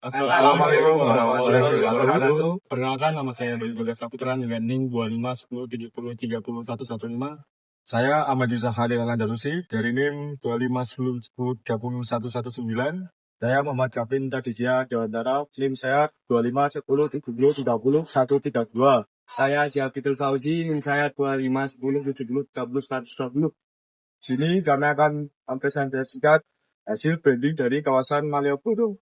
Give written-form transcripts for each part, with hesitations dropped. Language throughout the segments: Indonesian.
Assalamualaikum warahmatullahi wabarakatuh. Perkenalkan, nama saya Dodi Bagas Saputra dengan NIM 2510703115. Saya Ahmad Yusuf Hadir Al-Andalusi dari NIM 2510301119. Saya Muhammad Kavin Tadijia Dewantara, NIM saya 251070303132. Saya Syafiqul Fauzi, NIM saya 251070301120. Sini kami akan mempresentasikan hasil branding dari kawasan Malioboro.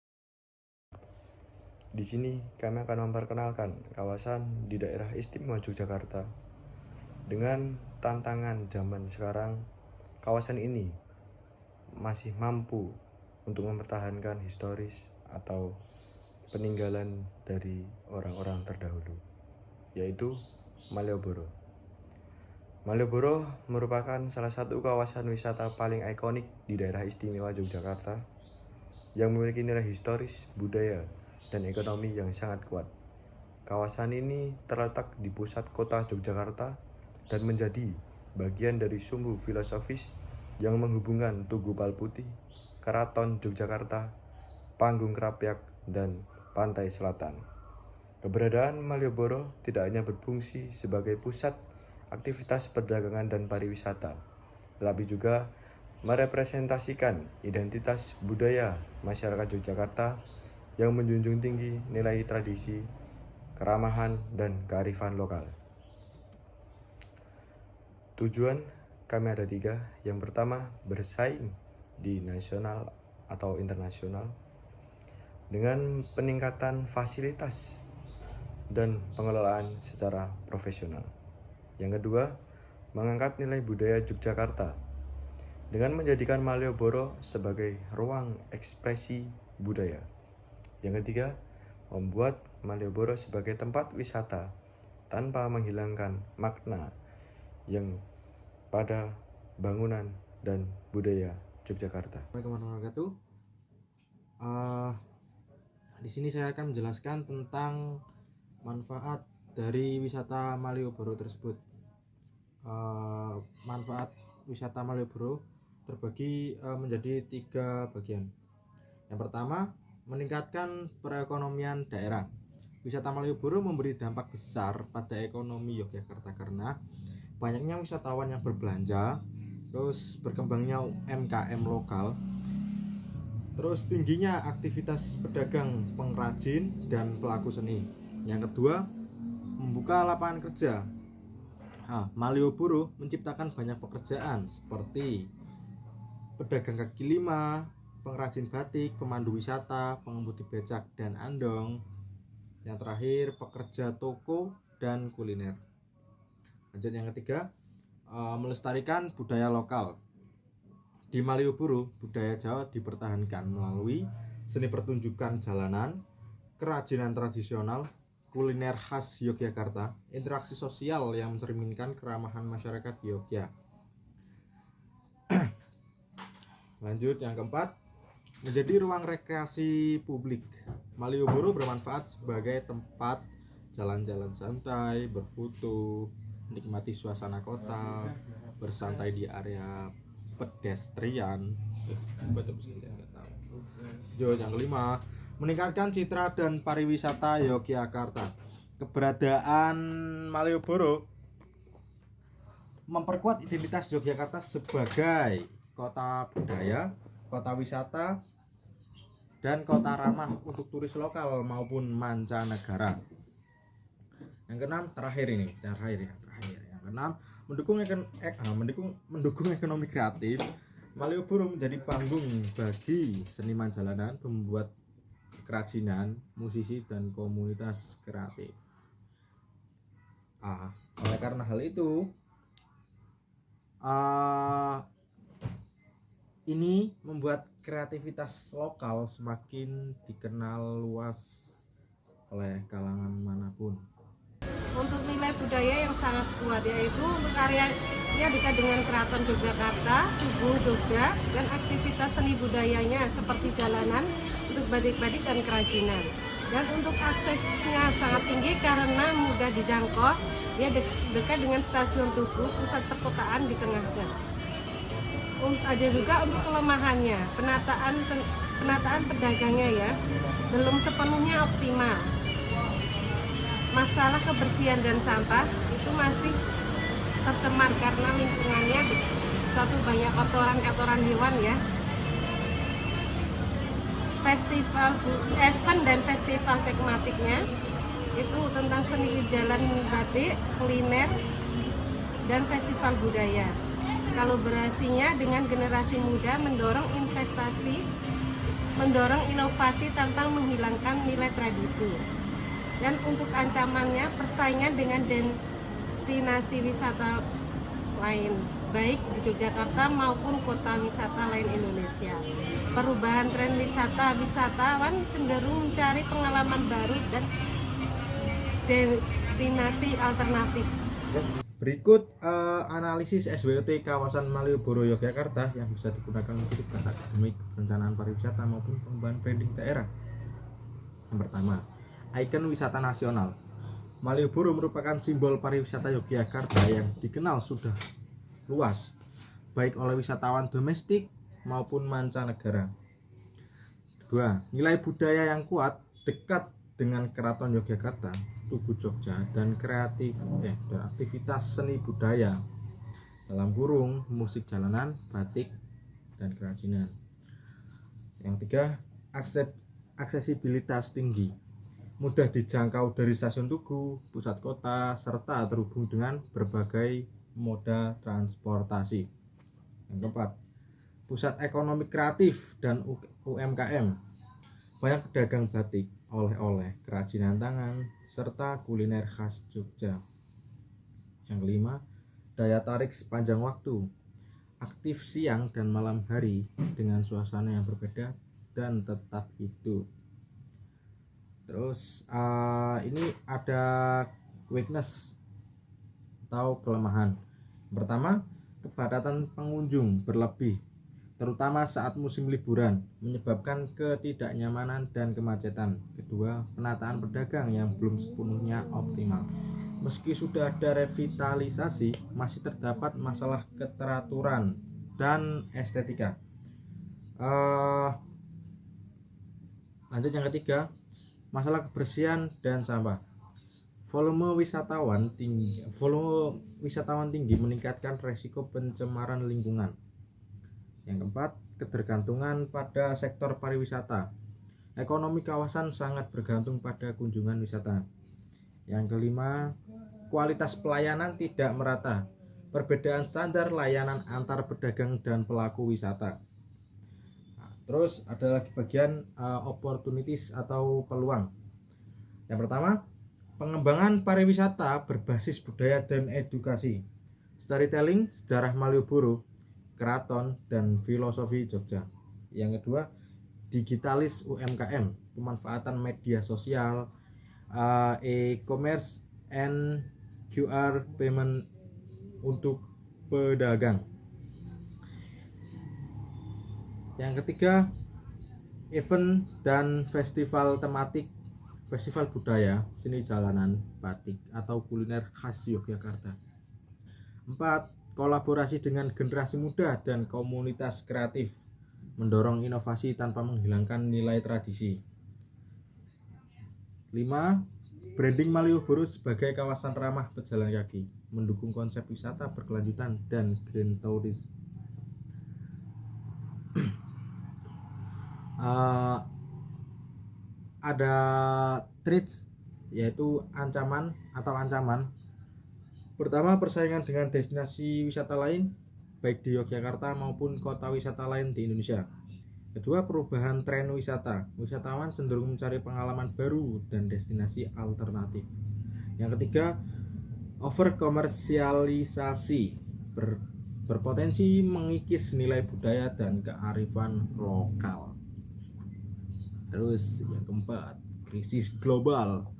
Di sini kami akan memperkenalkan kawasan di daerah istimewa Yogyakarta. Dengan tantangan zaman sekarang, kawasan ini masih mampu untuk mempertahankan historis atau peninggalan dari orang-orang terdahulu, yaitu Malioboro. Malioboro merupakan salah satu kawasan wisata paling ikonik di daerah istimewa Yogyakarta yang memiliki nilai historis, budaya, dan ekonomi yang sangat kuat. Kawasan ini terletak di pusat kota Yogyakarta dan menjadi bagian dari sumbu filosofis yang menghubungkan Tugu Palputih, Keraton Yogyakarta, Panggung Krapyak, dan Pantai Selatan. Keberadaan Malioboro tidak hanya berfungsi sebagai pusat aktivitas perdagangan dan pariwisata, tetapi juga merepresentasikan identitas budaya masyarakat Yogyakarta yang menjunjung tinggi nilai tradisi, keramahan, dan kearifan lokal. Tujuan kami ada 3. Yang pertama, bersaing di nasional atau internasional dengan peningkatan fasilitas dan pengelolaan secara profesional. Yang kedua, mengangkat nilai budaya Yogyakarta dengan menjadikan Malioboro sebagai ruang ekspresi budaya. Yang ketiga, membuat Malioboro sebagai tempat wisata tanpa menghilangkan makna yang pada bangunan dan budaya Yogyakarta. Assalamualaikum warahmatullahi wabarakatuh. Di sini saya akan menjelaskan tentang manfaat dari wisata Malioboro tersebut. Manfaat wisata Malioboro terbagi menjadi 3 bagian. Yang pertama, meningkatkan perekonomian daerah. Wisata Malioboro memberi dampak besar pada ekonomi Yogyakarta karena banyaknya wisatawan yang berbelanja, terus berkembangnya UMKM lokal, terus tingginya aktivitas pedagang, pengrajin, dan pelaku seni. Yang kedua, membuka lapangan kerja. Malioboro menciptakan banyak pekerjaan seperti pedagang kaki lima, pengrajin batik, pemandu wisata, pengemudi becak dan andong. Yang terakhir, pekerja toko dan kuliner. Lanjut yang ketiga, melestarikan budaya lokal. Di Malioboro, budaya Jawa dipertahankan melalui seni pertunjukan jalanan, kerajinan tradisional, kuliner khas Yogyakarta, interaksi sosial yang mencerminkan keramahan masyarakat Yogyakarta. Lanjut yang keempat, menjadi ruang rekreasi publik. Malioboro bermanfaat sebagai tempat jalan-jalan santai, berfoto, menikmati suasana kota, bersantai di area pedestrian. Lanjut yang kelima, meningkatkan citra dan pariwisata Yogyakarta. Keberadaan Malioboro memperkuat identitas Yogyakarta sebagai kota budaya, kota wisata, dan kota ramah untuk turis lokal maupun mancanegara. Yang keenam, terakhir. Yang keenam, mendukung ekonomi kreatif. Malioboro menjadi panggung bagi seniman jalanan, pembuat kerajinan, musisi, dan komunitas kreatif. Oleh karena hal itu, ini membuat kreativitas lokal semakin dikenal luas oleh kalangan manapun. Untuk nilai budaya yang sangat kuat, yaitu untuk area ini dekat dengan Keraton Yogyakarta, Tugu Jogja, dan aktivitas seni budayanya seperti jalanan untuk batik-batik dan kerajinan. Dan untuk aksesnya sangat tinggi karena mudah dijangkau, dia dekat dengan stasiun Tugu, pusat perkotaan di tengahnya. Ada juga untuk kelemahannya, penataan pedagangnya ya. belum sepenuhnya optimal. Masalah kebersihan dan sampah itu masih tercemar karena lingkungannya satu banyak kotoran-kotoran hewan ya. Event dan festival tematiknya itu tentang seni jalan batik, kuliner, dan festival budaya. Kolaborasinya dengan generasi muda mendorong investasi, mendorong inovasi tanpa menghilangkan nilai tradisi. Dan untuk ancamannya, persaingan dengan destinasi wisata lain, baik di Yogyakarta maupun kota wisata lain Indonesia. Perubahan tren wisatawan cenderung mencari pengalaman baru dan destinasi alternatif. Berikut analisis SWOT kawasan Malioboro Yogyakarta yang bisa digunakan untuk tugas akademik, perencanaan pariwisata maupun pengembangan branding daerah. Yang pertama, ikon wisata nasional. Malioboro merupakan simbol pariwisata Yogyakarta yang dikenal sudah luas, baik oleh wisatawan domestik maupun mancanegara. Kedua, nilai budaya yang kuat, dekat dengan Keraton Yogyakarta, Tugu Jogja, dan dan aktivitas seni budaya dalam kurung musik jalanan, batik, dan kerajinan. Yang tiga, aksesibilitas tinggi, mudah dijangkau dari stasiun Tugu, pusat kota, serta terhubung dengan berbagai moda transportasi. Yang keempat, pusat ekonomi kreatif dan UMKM, banyak pedagang batik, oleh-oleh, kerajinan tangan, serta kuliner khas Jogja. Yang kelima, daya tarik sepanjang waktu, aktif siang dan malam hari dengan suasana yang berbeda dan tetap hidup. Terus ini ada weakness atau kelemahan. Pertama, kepadatan pengunjung berlebih, terutama saat musim liburan, menyebabkan ketidaknyamanan dan kemacetan. Kedua, penataan pedagang yang belum sepenuhnya optimal. Meski sudah ada revitalisasi, masih terdapat masalah keteraturan dan estetika. Lanjut yang ketiga, masalah kebersihan dan sampah. Volume wisatawan tinggi meningkatkan resiko pencemaran lingkungan. Yang keempat, ketergantungan pada sektor pariwisata. Ekonomi kawasan sangat bergantung pada kunjungan wisata. Yang kelima, kualitas pelayanan tidak merata. Perbedaan standar layanan antar pedagang dan pelaku wisata. Terus ada lagi bagian opportunities atau peluang. Yang pertama, pengembangan pariwisata berbasis budaya dan edukasi. Storytelling, sejarah Malioboro, keraton, dan filosofi Jogja. Yang kedua, digitalis UMKM, pemanfaatan media sosial, e-commerce, and QR payment untuk pedagang. Yang ketiga, event dan festival tematik, festival budaya, seni jalanan, batik, atau kuliner khas Yogyakarta. 4. Kolaborasi dengan generasi muda dan komunitas kreatif, mendorong inovasi tanpa menghilangkan nilai tradisi. 5. Branding Malioboro sebagai kawasan ramah pejalan kaki, mendukung konsep wisata berkelanjutan dan green tourism. Ada threats, yaitu ancaman. Pertama, persaingan dengan destinasi wisata lain, baik di Yogyakarta maupun kota wisata lain di Indonesia. Kedua, perubahan tren wisata. Wisatawan cenderung mencari pengalaman baru dan destinasi alternatif. Yang ketiga, overkomersialisasi, berpotensi mengikis nilai budaya dan kearifan lokal. Terus yang keempat, krisis global,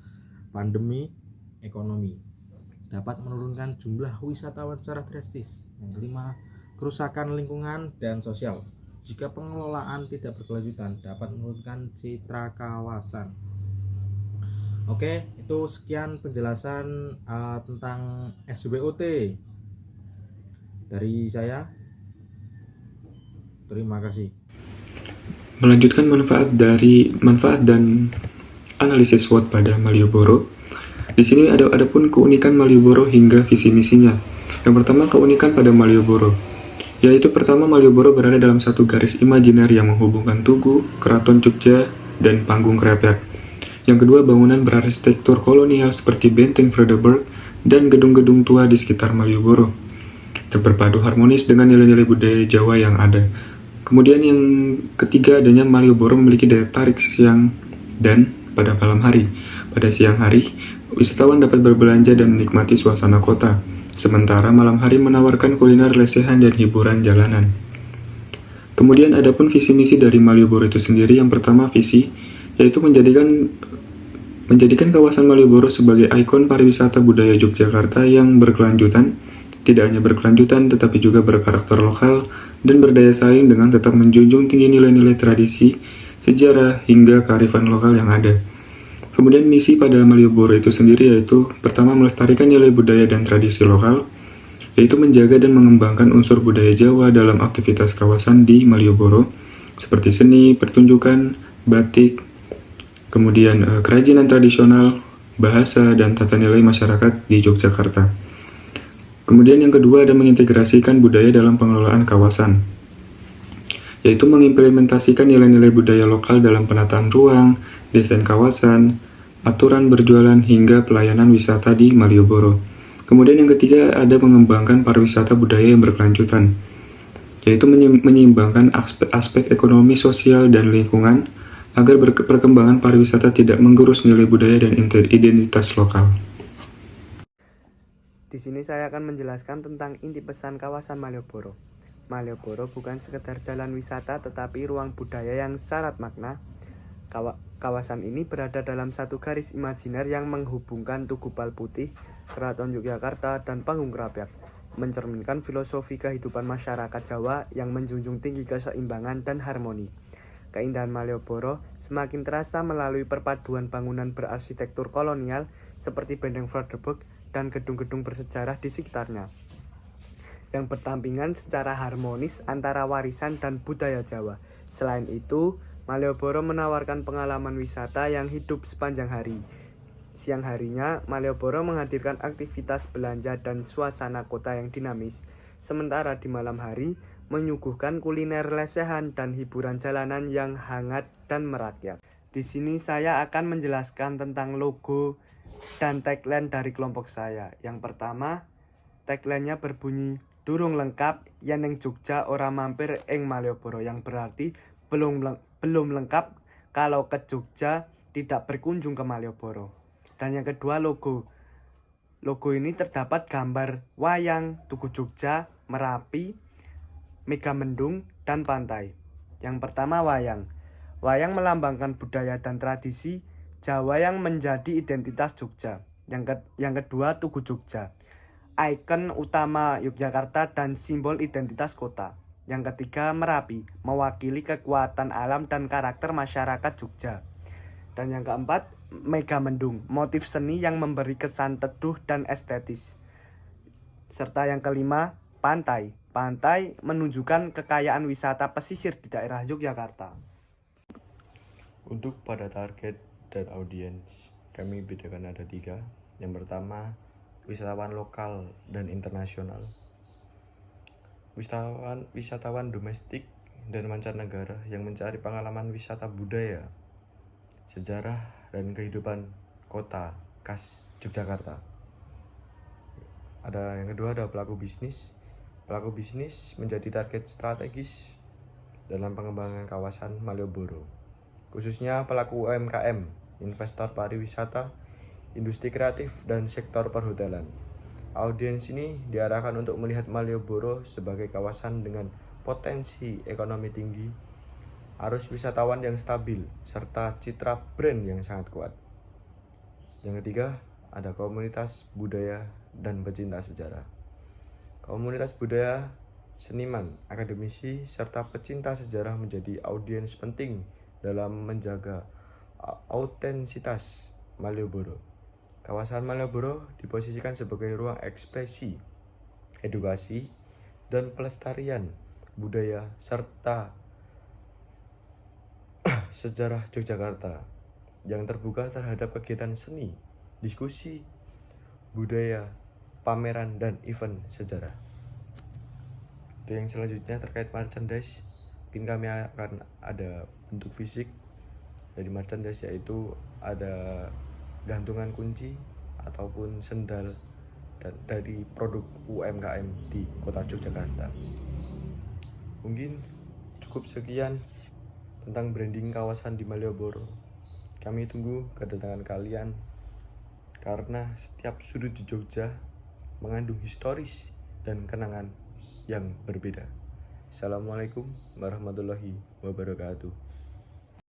pandemi, ekonomi dapat menurunkan jumlah wisatawan secara drastis. Yang kelima, kerusakan lingkungan dan sosial. Jika pengelolaan tidak berkelanjutan, dapat menurunkan citra kawasan. Oke, itu sekian penjelasan tentang SWOT dari saya. Terima kasih. Melanjutkan manfaat dan analisis SWOT pada Malioboro. Di sini ada pun keunikan Malioboro hingga visi misinya. Yang pertama, keunikan pada Malioboro, yaitu pertama, Malioboro berada dalam satu garis imajiner yang menghubungkan Tugu, Keraton Jogja, dan Panggung Krapyak. Yang kedua, bangunan berarsitektur kolonial seperti Benteng Vredenburg dan gedung-gedung tua di sekitar Malioboro, berpadu harmonis dengan nilai-nilai budaya Jawa yang ada. Kemudian yang ketiga, adanya Malioboro memiliki daya tarik siang dan pada malam hari. Pada siang hari, wisatawan dapat berbelanja dan menikmati suasana kota, sementara malam hari menawarkan kuliner lesehan dan hiburan jalanan. Kemudian ada pun visi misi dari Malioboro itu sendiri. Yang pertama, visi yaitu menjadikan kawasan Malioboro sebagai ikon pariwisata budaya Yogyakarta yang berkelanjutan, tidak hanya berkelanjutan tetapi juga berkarakter lokal dan berdaya saing dengan tetap menjunjung tinggi nilai-nilai tradisi, sejarah, hingga kearifan lokal yang ada. Kemudian misi pada Malioboro itu sendiri yaitu pertama, melestarikan nilai budaya dan tradisi lokal, yaitu menjaga dan mengembangkan unsur budaya Jawa dalam aktivitas kawasan di Malioboro seperti seni, pertunjukan, batik, kemudian kerajinan tradisional, bahasa, dan tata nilai masyarakat di Yogyakarta. Kemudian yang kedua, ada mengintegrasikan budaya dalam pengelolaan kawasan, yaitu mengimplementasikan nilai-nilai budaya lokal dalam penataan ruang, desain kawasan, aturan berjualan, hingga pelayanan wisata di Malioboro. Kemudian yang ketiga, ada mengembangkan pariwisata budaya yang berkelanjutan, yaitu menyeimbangkan aspek ekonomi, sosial, dan lingkungan agar perkembangan pariwisata tidak menggerus nilai budaya dan identitas lokal. Di sini saya akan menjelaskan tentang inti pesan kawasan Malioboro. Malioboro bukan sekedar jalan wisata tetapi ruang budaya yang syarat makna. Kawasan ini berada dalam satu garis imajiner yang menghubungkan Tugu Palputih, Keraton Yogyakarta, dan Panggung Krapyak, mencerminkan filosofi kehidupan masyarakat Jawa yang menjunjung tinggi keseimbangan dan harmoni. Keindahan Malioboro semakin terasa melalui perpaduan bangunan berarsitektur kolonial seperti Benteng Vredenburg dan gedung-gedung bersejarah di sekitarnya, yang berdampingan secara harmonis antara warisan dan budaya Jawa. Selain itu, Malioboro menawarkan pengalaman wisata yang hidup sepanjang hari. Siang harinya, Malioboro menghadirkan aktivitas belanja dan suasana kota yang dinamis, sementara di malam hari menyuguhkan kuliner lesehan dan hiburan jalanan yang hangat dan merakyat. Di sini saya akan menjelaskan tentang logo dan tagline dari kelompok saya. Yang pertama, tagline-nya berbunyi, "Durung lengkap yen ning Jogja ora mampir ing Malioboro," yang berarti belum lengkap kalau ke Jogja tidak berkunjung ke Malioboro. Dan yang kedua, logo ini terdapat gambar wayang, Tugu Jogja, Merapi, Megamendung, dan pantai. Yang pertama, wayang. Wayang melambangkan budaya dan tradisi Jawa yang menjadi identitas Jogja. Yang kedua, Tugu Jogja, ikon utama Yogyakarta dan simbol identitas kota. Yang ketiga, Merapi, mewakili kekuatan alam dan karakter masyarakat Jogja. Dan yang keempat, Megamendung, motif seni yang memberi kesan teduh dan estetis. Serta yang kelima, pantai. Pantai menunjukkan kekayaan wisata pesisir di daerah Yogyakarta. Untuk pada target dan audiens, kami bedakan ada 3. Yang pertama, wisatawan lokal dan internasional. Wisatawan domestik dan mancanegara yang mencari pengalaman wisata budaya, sejarah, dan kehidupan kota khas Yogyakarta. Yang kedua, ada pelaku bisnis. Pelaku bisnis menjadi target strategis dalam pengembangan kawasan Malioboro, khususnya pelaku UMKM, investor pariwisata, industri kreatif, dan sektor perhotelan. Audiens ini diarahkan untuk melihat Malioboro sebagai kawasan dengan potensi ekonomi tinggi, arus wisatawan yang stabil, serta citra brand yang sangat kuat. Yang ketiga, ada komunitas budaya dan pecinta sejarah. Komunitas budaya, seniman, akademisi, serta pecinta sejarah menjadi audiens penting dalam menjaga autentisitas Malioboro. Kawasan Malioboro diposisikan sebagai ruang ekspresi, edukasi, dan pelestarian budaya serta sejarah Yogyakarta yang terbuka terhadap kegiatan seni, diskusi, budaya, pameran, dan event sejarah. Untuk yang selanjutnya terkait merchandise, mungkin kami akan ada bentuk fisik dari merchandise, yaitu ada gantungan kunci ataupun sendal dari produk UMKM di kota Yogyakarta. Mungkin cukup sekian tentang branding kawasan di Malioboro. Kami tunggu kedatangan kalian karena setiap sudut di Jogja mengandung historis dan kenangan yang berbeda. Assalamualaikum warahmatullahi wabarakatuh.